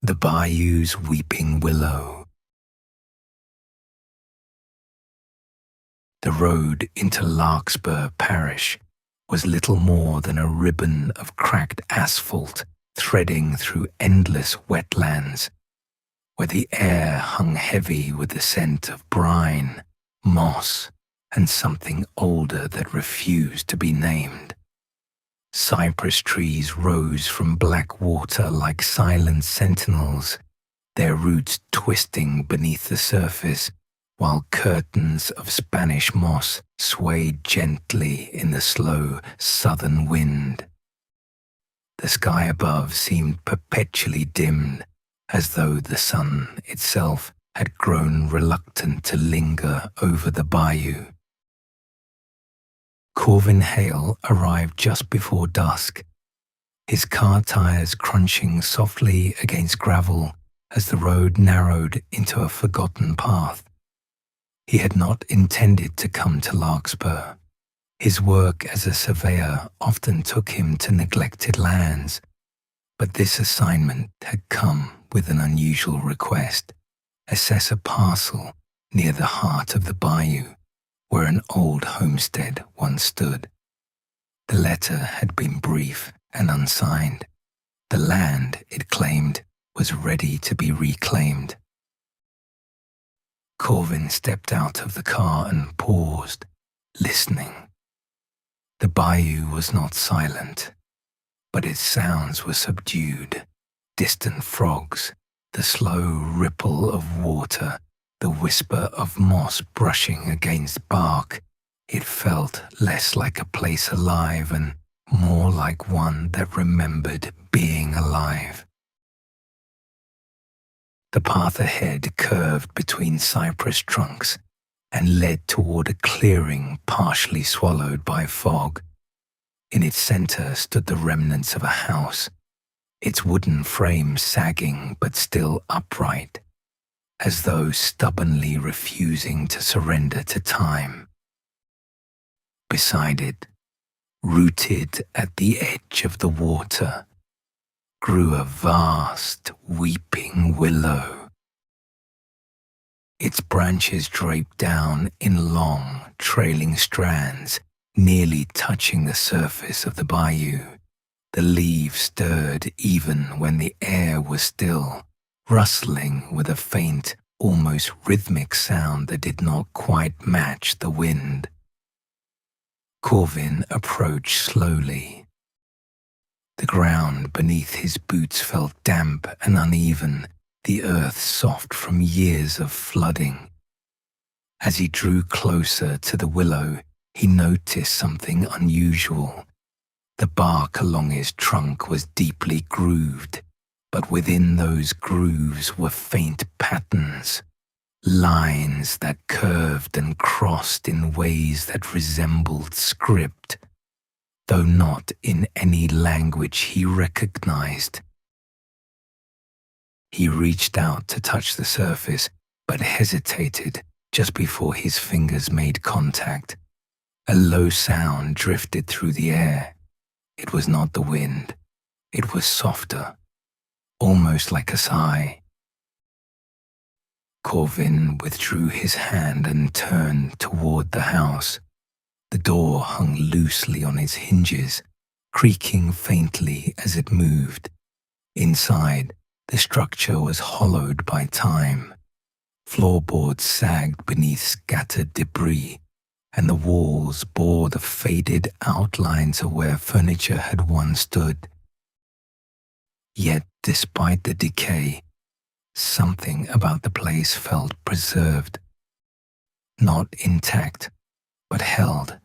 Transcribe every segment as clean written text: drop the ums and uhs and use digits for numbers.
The Bayou's weeping willow. The road into Larkspur Parish was little more than a ribbon of cracked asphalt threading through endless wetlands, where the air hung heavy with the scent of brine, moss, and something older that refused to be named. Cypress trees rose from black water like silent sentinels, their roots twisting beneath the surface, while curtains of Spanish moss swayed gently in the slow southern wind. The sky above seemed perpetually dimmed, as though the sun itself had grown reluctant to linger over the bayou. Corvin Hale arrived just before dusk, his car tires crunching softly against gravel as the road narrowed into a forgotten path. He had not intended to come to Larkspur. His work as a surveyor often took him to neglected lands, but this assignment had come with an unusual request: assess a parcel near the heart of the bayou, where an old homestead once stood. The letter had been brief and unsigned. The land, it claimed, was ready to be reclaimed. Corvin stepped out of the car and paused, listening. The bayou was not silent, but its sounds were subdued. Distant frogs, the slow ripple of water, the whisper of moss brushing against bark. It felt less like a place alive and more like one that remembered being alive. The path ahead curved between cypress trunks and led toward a clearing partially swallowed by fog. In its center stood the remnants of a house, its wooden frame sagging but still upright, as though stubbornly refusing to surrender to time. Beside it, rooted at the edge of the water, grew a vast, weeping willow. Its branches draped down in long, trailing strands, nearly touching the surface of the bayou. The leaves stirred even when the air was still, rustling with a faint, almost rhythmic sound that did not quite match the wind. Corvin approached slowly. The ground beneath his boots felt damp and uneven, the earth soft from years of flooding. As he drew closer to the willow, he noticed something unusual. The bark along its trunk was deeply grooved, but within those grooves were faint patterns, lines that curved and crossed in ways that resembled script, though not in any language he recognized. He reached out to touch the surface, but hesitated just before his fingers made contact. A low sound drifted through the air. It was not the wind. It was softer, almost like a sigh. Corvin withdrew his hand and turned toward the house. The door hung loosely on its hinges, creaking faintly as it moved. Inside, the structure was hollowed by time. Floorboards sagged beneath scattered debris, and the walls bore the faded outlines of where furniture had once stood. Yet, despite the decay, something about the place felt preserved. Not intact, but held,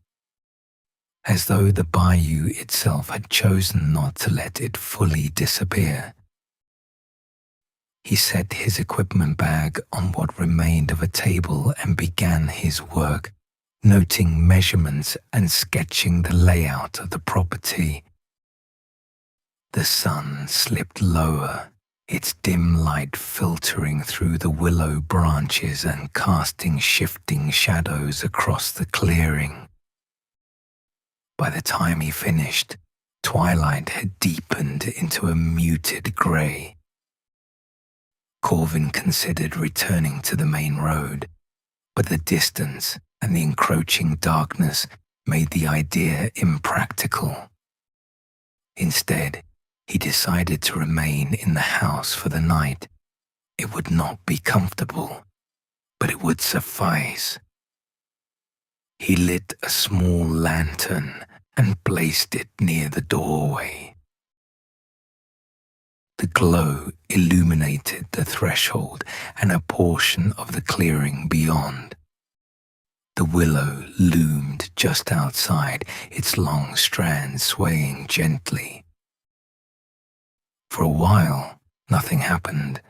as though the bayou itself had chosen not to let it fully disappear. He set his equipment bag on what remained of a table and began his work, noting measurements and sketching the layout of the property. The sun slipped lower, its dim light filtering through the willow branches and casting shifting shadows across the clearing. By the time he finished, twilight had deepened into a muted grey. Corvin considered returning to the main road, but the distance and the encroaching darkness made the idea impractical. Instead, he decided to remain in the house for the night. It would not be comfortable, but it would suffice. He lit a small lantern and placed it near the doorway. The glow illuminated the threshold and a portion of the clearing beyond. The willow loomed just outside, its long strands swaying gently. For a while, nothing happened.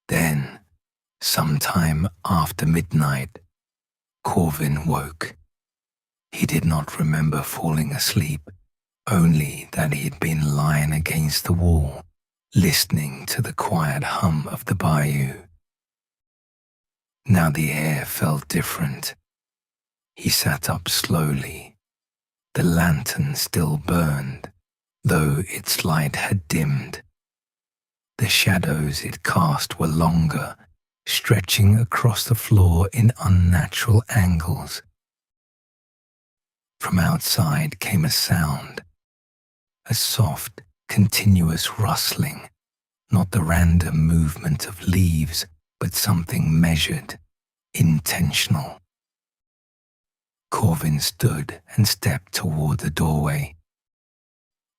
Then, sometime after midnight, Corvin woke. He did not remember falling asleep, only that he had been lying against the wall, listening to the quiet hum of the bayou. Now the air felt different. He sat up slowly. The lantern still burned, though its light had dimmed. The shadows it cast were longer, stretching across the floor in unnatural angles. From outside came a sound, a soft, continuous rustling, not the random movement of leaves, but something measured, intentional. Corvin stood and stepped toward the doorway.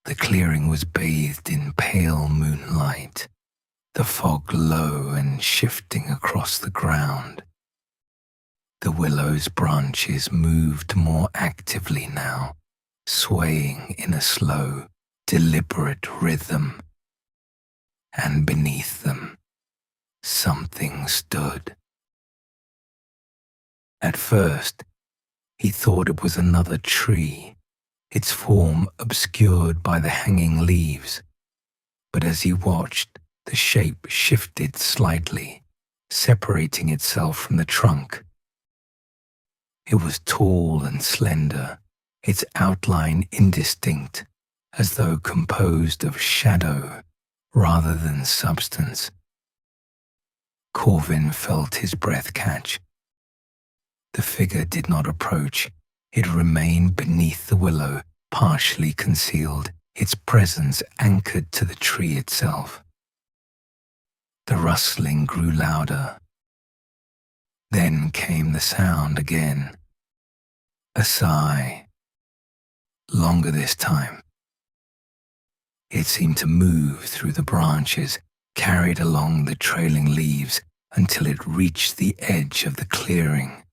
The clearing was bathed in pale moonlight, the fog low and shifting across the ground. The willow's branches moved more actively now, swaying in a slow, deliberate rhythm. And beneath them, something stood. At first, he thought it was another tree, its form obscured by the hanging leaves. But as he watched, the shape shifted slightly, separating itself from the trunk. It was tall and slender, its outline indistinct, as though composed of shadow rather than substance. Corvin felt his breath catch. The figure did not approach. It remained beneath the willow, partially concealed, its presence anchored to the tree itself. The rustling grew louder. Then came the sound again. A sigh. Longer this time. It seemed to move through the branches, carried along the trailing leaves until it reached the edge of the clearing.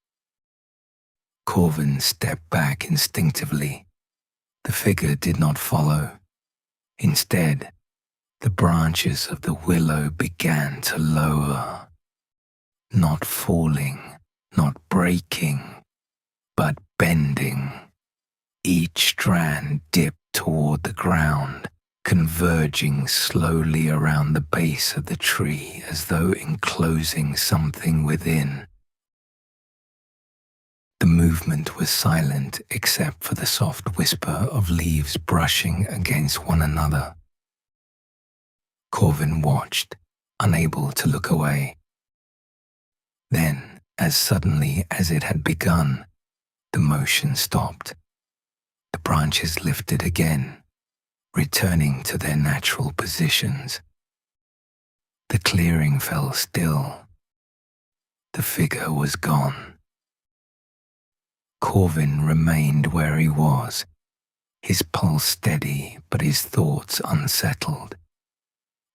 Corvin stepped back instinctively. The figure did not follow. Instead, the branches of the willow began to lower, not falling, not breaking, but bending. Each strand dipped toward the ground, converging slowly around the base of the tree as though enclosing something within. The movement was silent except for the soft whisper of leaves brushing against one another. Corvin watched, unable to look away. Then, as suddenly as it had begun, the motion stopped. The branches lifted again, returning to their natural positions. The clearing fell still. The figure was gone. Corvin remained where he was, his pulse steady but his thoughts unsettled.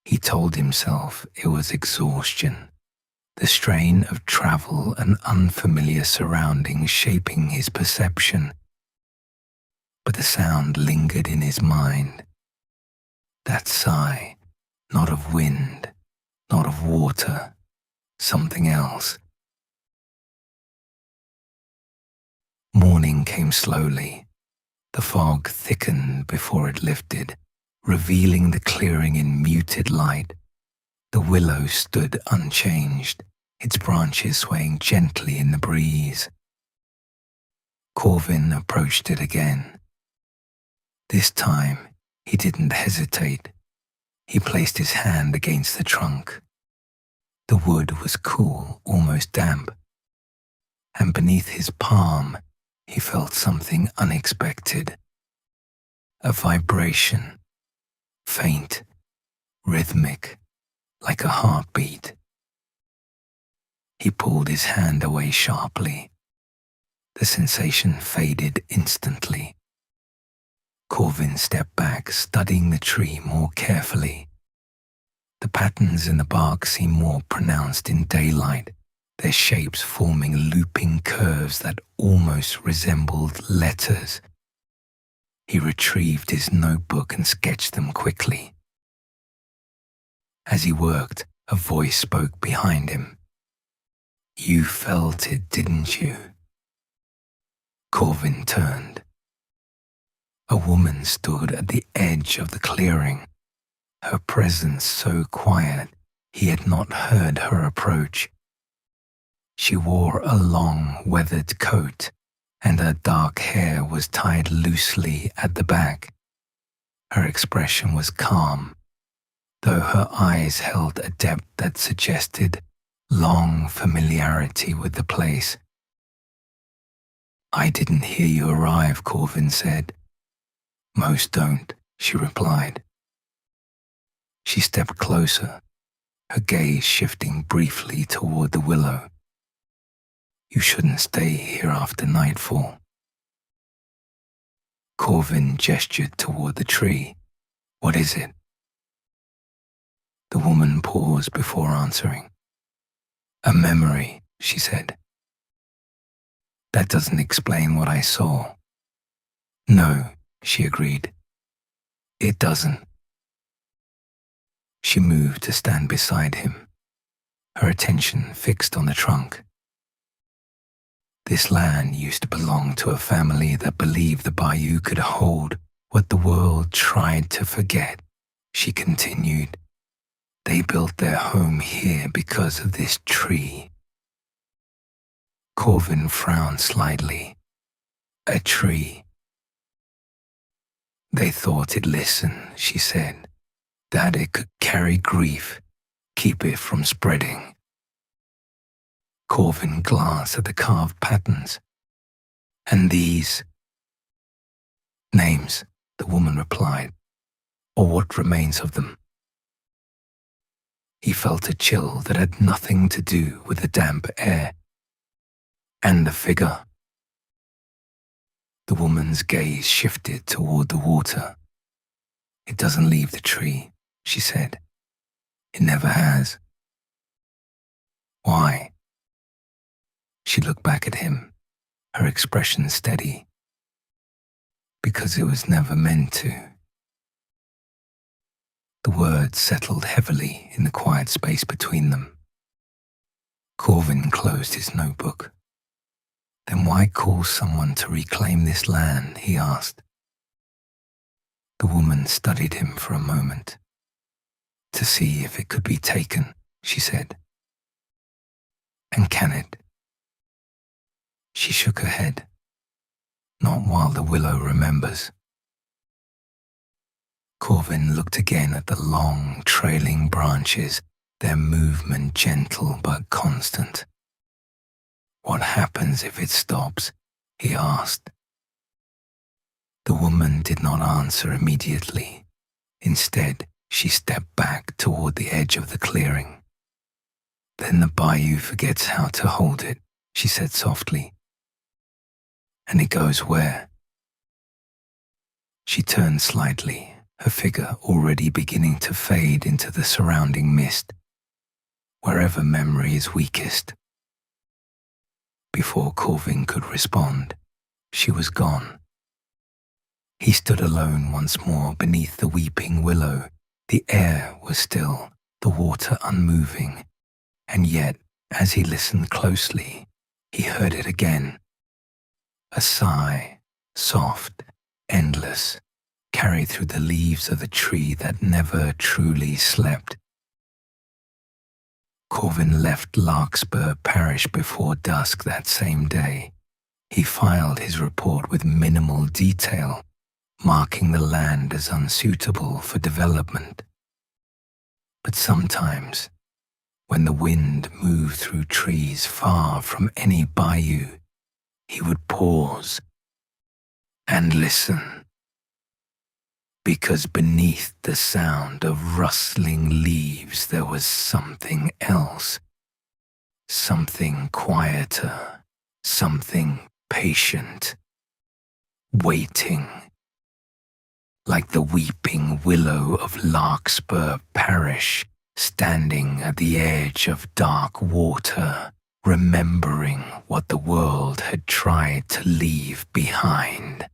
He told himself it was exhaustion, the strain of travel and unfamiliar surroundings shaping his perception. But the sound lingered in his mind. That sigh, not of wind, not of water, something else. Morning came slowly. The fog thickened before it lifted, revealing the clearing in muted light. The willow stood unchanged, its branches swaying gently in the breeze. Corvin approached it again. This time, he didn't hesitate. He placed his hand against the trunk. The wood was cool, almost damp, and beneath his palm he felt something unexpected. A vibration, faint, rhythmic, like a heartbeat. He pulled his hand away sharply. The sensation faded instantly. Corvin stepped back, studying the tree more carefully. The patterns in the bark seemed more pronounced in daylight, their shapes forming looping curves that almost resembled letters. He retrieved his notebook and sketched them quickly. As he worked, a voice spoke behind him. "You felt it, didn't you?" Corvin turned. A woman stood at the edge of the clearing, her presence so quiet he had not heard her approach. She wore a long, weathered coat, and her dark hair was tied loosely at the back. Her expression was calm, though her eyes held a depth that suggested long familiarity with the place. "I didn't hear you arrive," Corvin said. "Most don't," she replied. She stepped closer, her gaze shifting briefly toward the willow. "You shouldn't stay here after nightfall." Corvin gestured toward the tree. "What is it?" The woman paused before answering. "A memory," she said. "That doesn't explain what I saw." "No," she agreed. "It doesn't." She moved to stand beside him, her attention fixed on the trunk. "This land used to belong to a family that believed the Bayou could hold what the world tried to forget," she continued. "They built their home here because of this tree." Corvin frowned slightly. "A tree?" "They thought it listened," she said, "that it could carry grief, keep it from spreading." Corvin glanced at the carved patterns. "And these?" "Names," the woman replied, "or what remains of them." He felt a chill that had nothing to do with the damp air. "And the figure?" The woman's gaze shifted toward the water. "It doesn't leave the tree," she said. "It never has." "Why?" She looked back at him, her expression steady. "Because it was never meant to." The words settled heavily in the quiet space between them. Corvin closed his notebook. "Then why call someone to reclaim this land?" he asked. The woman studied him for a moment. "To see if it could be taken," she said. "And can it?" She shook her head. "Not while the willow remembers." Corvin looked again at the long, trailing branches, their movement gentle but constant. "What happens if it stops?" he asked. The woman did not answer immediately. Instead, she stepped back toward the edge of the clearing. "Then the bayou forgets how to hold it," she said softly. "And it goes where?" She turned slightly, her figure already beginning to fade into the surrounding mist. "Wherever memory is weakest." Before Corvin could respond, she was gone. He stood alone once more beneath the weeping willow. The air was still, the water unmoving, and yet, as he listened closely, he heard it again. A sigh, soft, endless, carried through the leaves of the tree that never truly slept. Corvin left Larkspur Parish before dusk that same day. He filed his report with minimal detail, marking the land as unsuitable for development. But sometimes, when the wind moved through trees far from any bayou, he would pause and listen, because beneath the sound of rustling leaves there was something else, something quieter, something patient, waiting, like the weeping willow of Larkspur Parish, standing at the edge of dark water, remembering what the world had tried to leave behind.